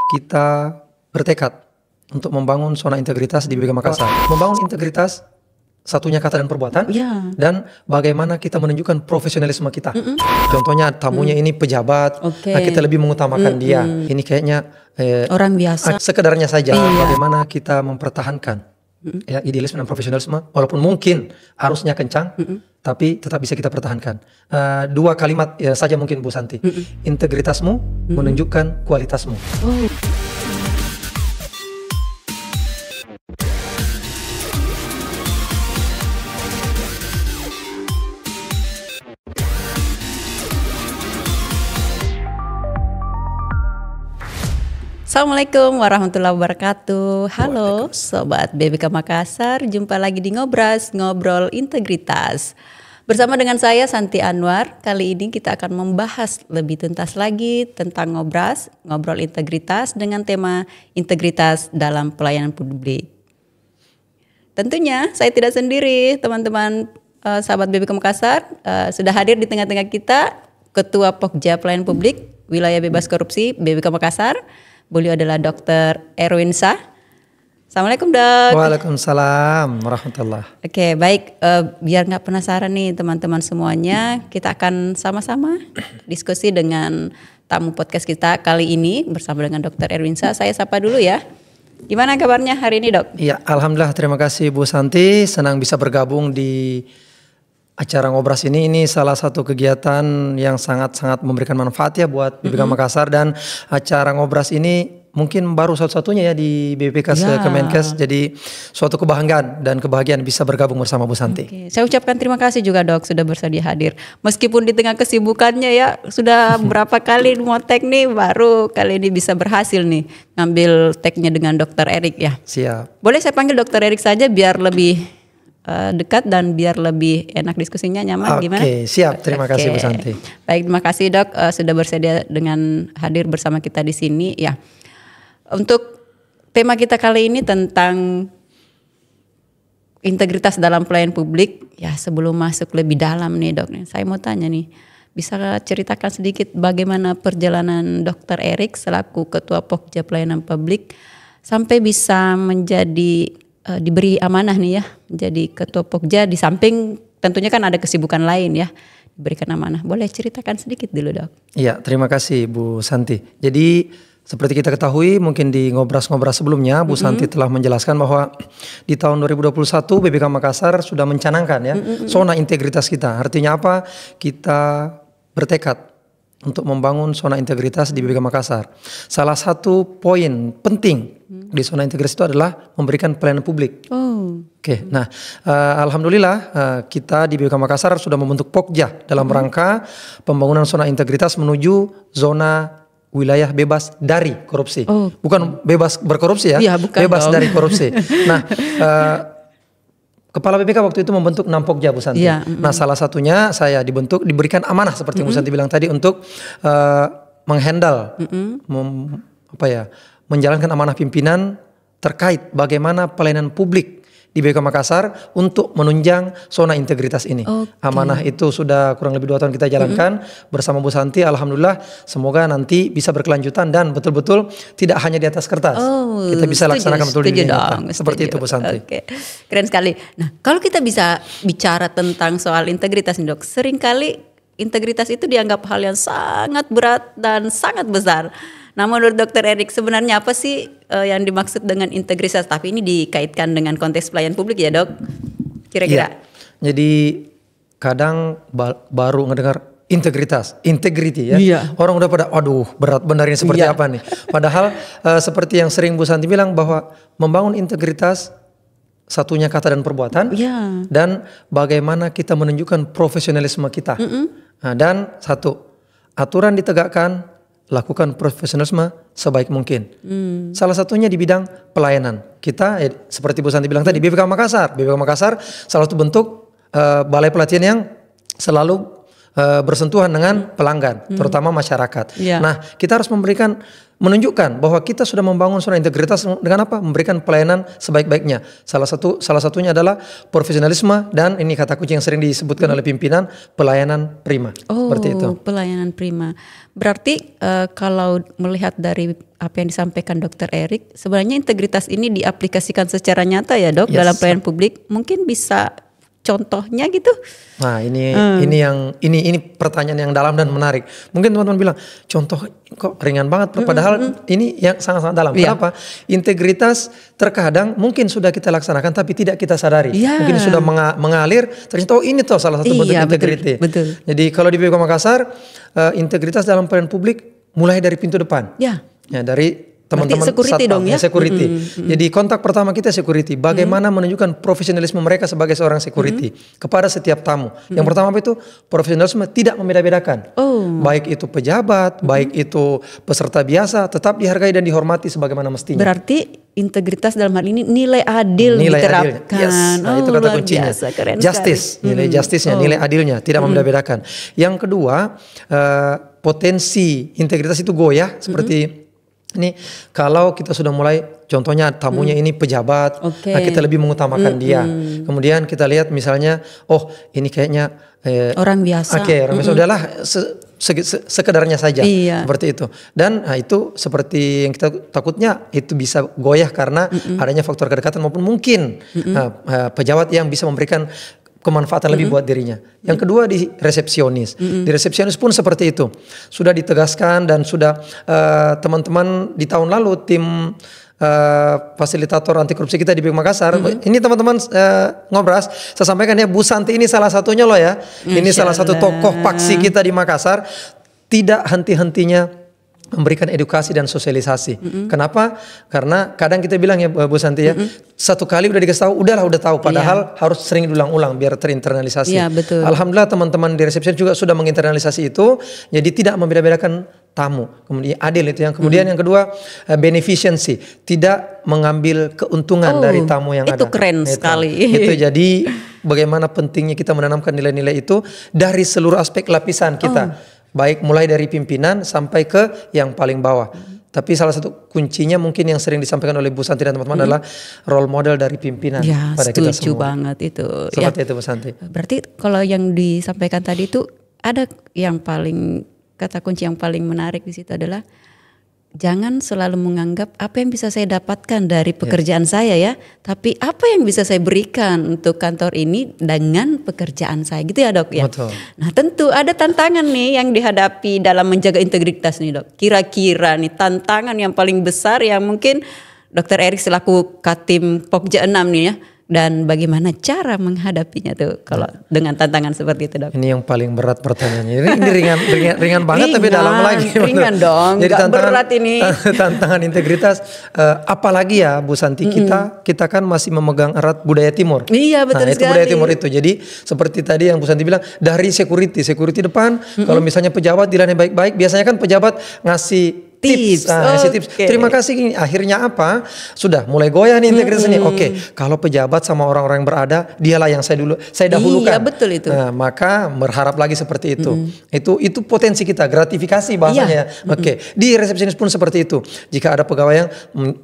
kita bertekad untuk membangun zona integritas di BPK Makassar. Membangun integritas satunya kata dan perbuatan, dan bagaimana kita menunjukkan profesionalisme kita. Contohnya tamunya ini pejabat, nah kita lebih mengutamakan dia. Ini kayaknya orang biasa. Sekedarnya saja. Bagaimana kita mempertahankan ya, idealisme dan profesionalisme, walaupun mungkin arusnya kencang, tapi tetap bisa kita pertahankan. Dua kalimat ya, saja mungkin Bu Santi. Integritasmu menunjukkan kualitasmu. Assalamualaikum warahmatullahi wabarakatuh. Halo Sobat BPK Makassar, jumpa lagi di Ngobras, Ngobrol Integritas. Bersama dengan saya Santi Anwar, kali ini kita akan membahas lebih tuntas lagi tentang Ngobras, Ngobrol Integritas dengan tema integritas dalam pelayanan publik. Tentunya saya tidak sendiri, teman-teman sahabat BPK Makassar, sudah hadir di tengah-tengah kita Ketua Pokja Pelayanan Publik Wilayah Bebas Korupsi BPK Makassar. Beliau adalah Dr. Erwin Shah. Assalamualaikum Dok. Waalaikumsalam warahmatullahi. Oke, baik. Biar nggak penasaran nih teman-teman semuanya, kita akan sama-sama diskusi dengan tamu podcast kita kali ini bersama dengan Dr. Erwin Shah. Saya sapa dulu ya. Gimana kabarnya hari ini Dok? Ya, alhamdulillah, terima kasih Bu Santi. Senang bisa bergabung di acara Ngobras ini. Ini salah satu kegiatan yang sangat-sangat memberikan manfaat ya buat BPK Makassar, dan acara Ngobras ini mungkin baru satu-satunya ya di BPK Kemenkes, jadi suatu kebanggaan dan kebahagiaan bisa bergabung bersama Bu Santi. Saya ucapkan terima kasih juga Dok sudah bersedia hadir. Meskipun di tengah kesibukannya ya, sudah berapa kali mau tag nih, baru kali ini bisa berhasil nih ngambil tagnya dengan Dr. Erik ya. Siap. Boleh saya panggil Dr. Erik saja biar lebih dekat dan biar lebih enak diskusinya, nyaman. Gimana? Oke, siap. Terima kasih Bu Santi. Baik, terima kasih Dok sudah bersedia dengan hadir bersama kita di sini ya. Untuk tema kita kali ini tentang integritas dalam pelayanan publik. Ya, sebelum masuk lebih dalam nih Dok, saya mau tanya nih, bisa ceritakan sedikit bagaimana perjalanan Dr. Erik selaku Ketua Pokja Pelayanan Publik sampai bisa menjadi diberi amanah nih ya, menjadi Ketua Pokja, di samping tentunya kan ada kesibukan lain ya, diberikan amanah. Boleh ceritakan sedikit dulu Dok? Iya, terima kasih Bu Santi. Jadi seperti kita ketahui, mungkin di ngobras-ngobras sebelumnya Bu Santi telah menjelaskan bahwa di tahun 2021 BPK Makassar sudah mencanangkan ya zona integritas kita. Artinya apa? Kita bertekad untuk membangun zona integritas di BPK Makassar. Salah satu poin penting di zona integritas itu adalah memberikan pelayanan publik. Oke, nah alhamdulillah kita di BPK Makassar sudah membentuk Pokja dalam rangka pembangunan zona integritas menuju zona wilayah bebas dari korupsi. Bukan bebas berkorupsi ya, bebas dari korupsi. Nah, Kepala BPK waktu itu membentuk 6 Pokja Bu Santi. Nah, salah satunya saya diberikan amanah seperti Bu Santi bilang tadi untuk menghandle, menjalankan amanah pimpinan terkait bagaimana pelayanan publik di BPK Makassar untuk menunjang zona integritas ini. Amanah itu sudah kurang lebih 2 tahun kita jalankan bersama Bu Santi. Alhamdulillah, semoga nanti bisa berkelanjutan dan betul-betul tidak hanya di atas kertas. Kita bisa laksanakan betul di nyata. Seperti itu Bu Santi. Keren sekali. Nah, kalau kita bisa bicara tentang soal integritas nih Dok, seringkali integritas itu dianggap hal yang sangat berat dan sangat besar. Nah, menurut Dr. Erik, sebenarnya apa sih yang dimaksud dengan integritas? Tapi ini dikaitkan dengan konteks pelayanan publik ya Dok, kira-kira? Jadi kadang baru ngedengar integritas, integrity ya. Orang udah pada, aduh berat benar ini seperti apa nih. Padahal seperti yang sering Bu Santi bilang bahwa membangun integritas satunya kata dan perbuatan, dan bagaimana kita menunjukkan profesionalisme kita. Nah, dan satu, aturan ditegakkan, lakukan profesionalisme sebaik mungkin. Salah satunya di bidang pelayanan. Kita seperti Bu Santi bilang tadi, BPK Makassar salah satu bentuk balai pelatihan yang selalu bersentuhan dengan pelanggan, terutama masyarakat. Nah, kita harus memberikan menunjukkan bahwa kita sudah membangun zona integritas dengan apa? Memberikan pelayanan sebaik-baiknya. Salah satunya adalah profesionalisme dan ini kata kunci yang sering disebutkan oleh pimpinan, pelayanan prima. Seperti itu. Pelayanan prima. Berarti kalau melihat dari apa yang disampaikan Dr. Erik, sebenarnya integritas ini diaplikasikan secara nyata ya dok dalam pelayanan publik. Mungkin bisa contohnya gitu. Nah ini pertanyaan yang dalam dan menarik. Mungkin teman-teman bilang contoh kok ringan banget, padahal ini yang sangat-sangat dalam. Kenapa? Integritas terkadang mungkin sudah kita laksanakan tapi tidak kita sadari. Mungkin sudah mengalir. Ternyata ini tuh salah satu bentuk integriti. Betul. Jadi kalau di BPK Makassar integritas dalam pelayanan publik mulai dari pintu depan. Ya dari teman-teman security dong ya. Security. Jadi kontak pertama kita security. Bagaimana menunjukkan profesionalisme mereka sebagai seorang security kepada setiap tamu. Yang pertama itu profesionalisme tidak membeda-bedakan. Baik itu pejabat, baik itu peserta biasa, tetap dihargai dan dihormati sebagaimana mestinya. Berarti integritas dalam hal ini nilai adil diterapkan. Nah itu kata kuncinya. Justice, nilai justice-nya, nilai adilnya, tidak membeda-bedakan. Yang kedua, potensi integritas itu goyah seperti ini kalau kita sudah mulai, contohnya tamunya ini pejabat, nah kita lebih mengutamakan dia. Kemudian kita lihat misalnya, oh ini kayaknya orang biasa. Orang biasa udahlah sekedarnya saja, seperti itu. Dan itu seperti yang kita takutnya itu bisa goyah karena adanya faktor kedekatan maupun mungkin pejabat yang bisa memberikan kemanfaatan lebih buat dirinya. Yang kedua di resepsionis. Di resepsionis pun seperti itu. Sudah ditegaskan dan sudah teman-teman di tahun lalu tim fasilitator anti korupsi kita di BPK Makassar. Ini teman-teman ngobras, saya sampaikan ya Bu Santi ini salah satunya loh ya. Ini salah satu tokoh paksi kita di Makassar. Tidak henti-hentinya memberikan edukasi dan sosialisasi. Kenapa? Karena kadang kita bilang ya Bu Santi ya, satu kali udah dikasih tahu, udah tahu. Padahal harus sering diulang-ulang biar terinternalisasi. Betul. Alhamdulillah teman-teman di resepsi juga sudah menginternalisasi itu. Jadi tidak membeda-bedakan tamu. Kemudian adil itu yang kemudian yang kedua beneficiency, tidak mengambil keuntungan dari tamu yang ada. Itu keren sekali. Itu jadi bagaimana pentingnya kita menanamkan nilai-nilai itu dari seluruh aspek lapisan kita. Baik mulai dari pimpinan sampai ke yang paling bawah. Tapi salah satu kuncinya mungkin yang sering disampaikan oleh Bu Santi dan teman-teman adalah role model dari pimpinan pada kita semua. Setuju banget itu. Seperti itu Bu Santi. Berarti kalau yang disampaikan tadi itu ada yang paling kata kunci yang paling menarik di situ adalah jangan selalu menganggap apa yang bisa saya dapatkan dari pekerjaan saya ya, tapi apa yang bisa saya berikan untuk kantor ini dengan pekerjaan saya gitu ya dok ya. Betul. Nah tentu ada tantangan nih yang dihadapi dalam menjaga integritas nih dok. Kira-kira nih tantangan yang paling besar yang mungkin Dr. Erik selaku Katim Pokja 6 nih ya. Dan bagaimana cara menghadapinya tuh kalau dengan tantangan seperti itu dok? Ini yang paling berat pertanyaannya. Ini ringan banget tapi dalam lagi. Ringan dong. Jadi tantangan berat ini. Tantangan integritas. Apalagi ya Bu Santi kita kan masih memegang erat budaya Timur. Iya betul sekali. Itu budaya Timur itu. Jadi seperti tadi yang Bu Santi bilang dari security depan. Kalau misalnya pejabat dilayani baik-baik, biasanya kan pejabat ngasih tips. Terima kasih. Akhirnya apa? Sudah mulai goyah nih integritas ini. Kalau pejabat sama orang-orang yang berada, dialah yang saya dahulukan. Iya betul itu. Nah, maka berharap lagi seperti itu. Itu potensi kita, gratifikasi bahasanya. Di resepsionis pun seperti itu. Jika ada pegawai yang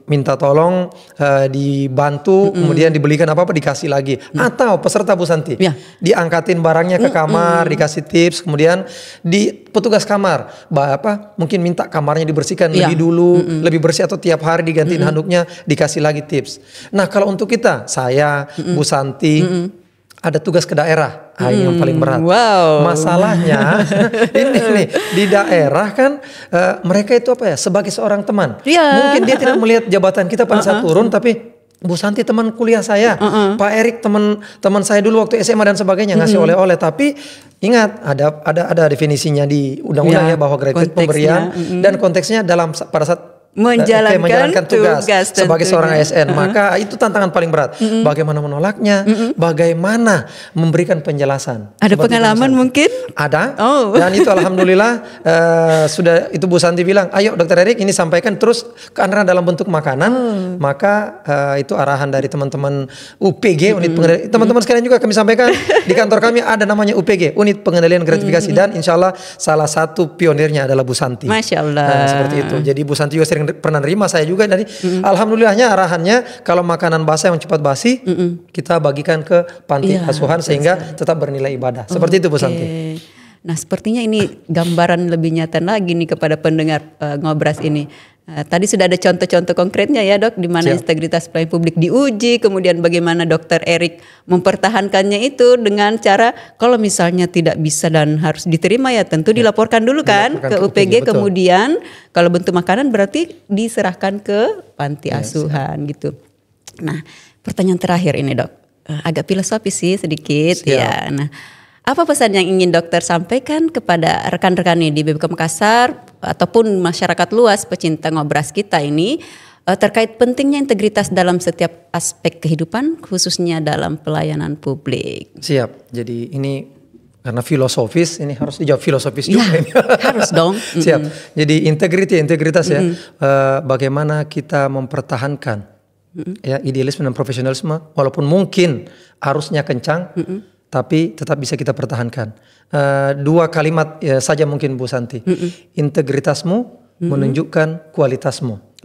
minta tolong dibantu, kemudian dibelikan apa-apa dikasih lagi. Atau peserta Bu Santi, diangkatin barangnya ke kamar, dikasih tips, kemudian di petugas kamar, mungkin minta kamarnya dibersihkan lebih dulu, lebih bersih atau tiap hari digantiin handuknya, dikasih lagi tips. Nah kalau untuk kita, saya, Bu Santi, ada tugas ke daerah, ini yang paling berat. Masalahnya ini nih di daerah kan mereka itu sebagai seorang teman. Mungkin dia tidak melihat jabatan kita pada saat turun, tapi Bu Santi teman kuliah saya, Pak Erik teman saya dulu waktu SMA dan sebagainya ngasih oleh-oleh. Tapi ingat ada definisinya di undang-undang ya bahwa gratifikasi pemberian dan konteksnya pada saat menjalankan tugas sebagai seorang tentunya. ASN. Maka itu tantangan paling berat. Bagaimana menolaknya, bagaimana memberikan penjelasan. Ada pengalaman mungkin? Ada. Oh. Dan itu alhamdulillah sudah itu Bu Santi bilang, ayo Dokter Erik ini sampaikan terus karena dalam bentuk makanan. Maka itu arahan dari teman-teman UPG, unit pengendalian. Teman-teman sekalian juga kami sampaikan di kantor kami ada namanya UPG, unit pengendalian gratifikasi, dan insya Allah salah satu pionirnya adalah Bu Santi. Masya Allah. Nah, seperti itu. Jadi Bu Santi juga sering pernah nerima, saya juga dari alhamdulillahnya arahannya kalau makanan basah yang cepat basi kita bagikan ke panti asuhan sehingga tetap bernilai ibadah. Seperti itu Bu Santi. Nah, sepertinya ini gambaran lebih nyata lagi nih kepada pendengar Ngobras ini. Tadi sudah ada contoh-contoh konkretnya ya Dok, di mana integritas pelayan publik diuji, kemudian bagaimana Dokter Erik mempertahankannya itu dengan cara kalau misalnya tidak bisa dan harus diterima ya tentu dilaporkan dulu kan ke UPG, kemudian kalau bentuk makanan berarti diserahkan ke panti asuhan gitu. Nah, pertanyaan terakhir ini Dok, agak filosofis sih sedikit ya. Nah, apa pesan yang ingin dokter sampaikan kepada rekan-rekan di BPK Makassar ataupun masyarakat luas pecinta Ngobras kita ini terkait pentingnya integritas dalam setiap aspek kehidupan khususnya dalam pelayanan publik? Siap. Jadi ini karena filosofis ini harus dijawab filosofis juga ini. Harus dong. Siap. Jadi integritas ya. Bagaimana kita mempertahankan ya idealisme dan profesionalisme walaupun mungkin arusnya kencang. Tapi tetap bisa kita pertahankan. Dua kalimat saja mungkin Bu Santi. Integritasmu menunjukkan kualitasmu.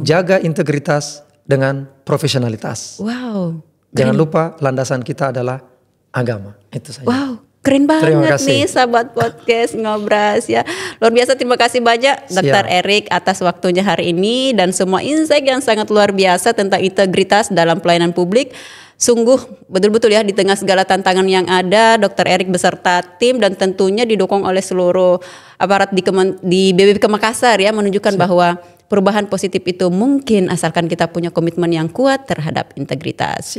Jaga integritas dengan profesionalitas. Wow. Jangan lupa landasan kita adalah agama. Itu saja. Wow. Keren banget nih sahabat podcast Ngobras ya. Luar biasa, terima kasih banyak Dr. Erik atas waktunya hari ini dan semua insight yang sangat luar biasa tentang integritas dalam pelayanan publik. Sungguh betul-betul ya di tengah segala tantangan yang ada, Dr. Erik beserta tim dan tentunya didukung oleh seluruh aparat di BPK Makassar ya menunjukkan bahwa perubahan positif itu mungkin asalkan kita punya komitmen yang kuat terhadap integritas.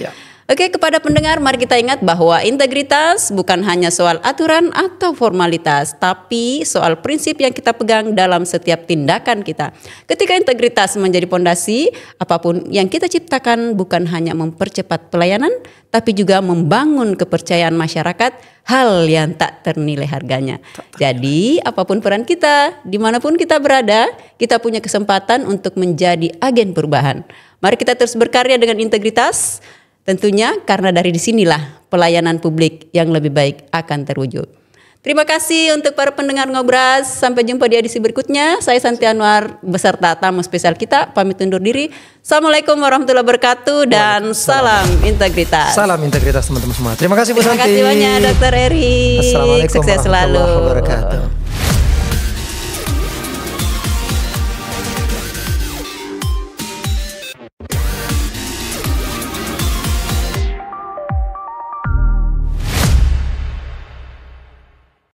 Oke, kepada pendengar mari kita ingat bahwa integritas bukan hanya soal aturan atau formalitas, tapi soal prinsip yang kita pegang dalam setiap tindakan kita. Ketika integritas menjadi pondasi, apapun yang kita ciptakan bukan hanya mempercepat pelayanan, tapi juga membangun kepercayaan masyarakat, hal yang tak ternilai harganya. Jadi apapun peran kita, dimanapun kita berada, kita punya kesempatan untuk menjadi agen perubahan. Mari kita terus berkarya dengan integritas. Tentunya karena dari disinilah pelayanan publik yang lebih baik akan terwujud. Terima kasih untuk para pendengar Ngobras. Sampai jumpa di edisi berikutnya. Saya Santi Anwar beserta tamu spesial kita pamit undur diri. Assalamualaikum warahmatullahi wabarakatuh dan salam integritas. Salam integritas teman-teman semua. Terima kasih Bu Santi. Terima kasih banyak Dr. Erik. Assalamualaikum Sukses warahmatullahi selalu. wabarakatuh.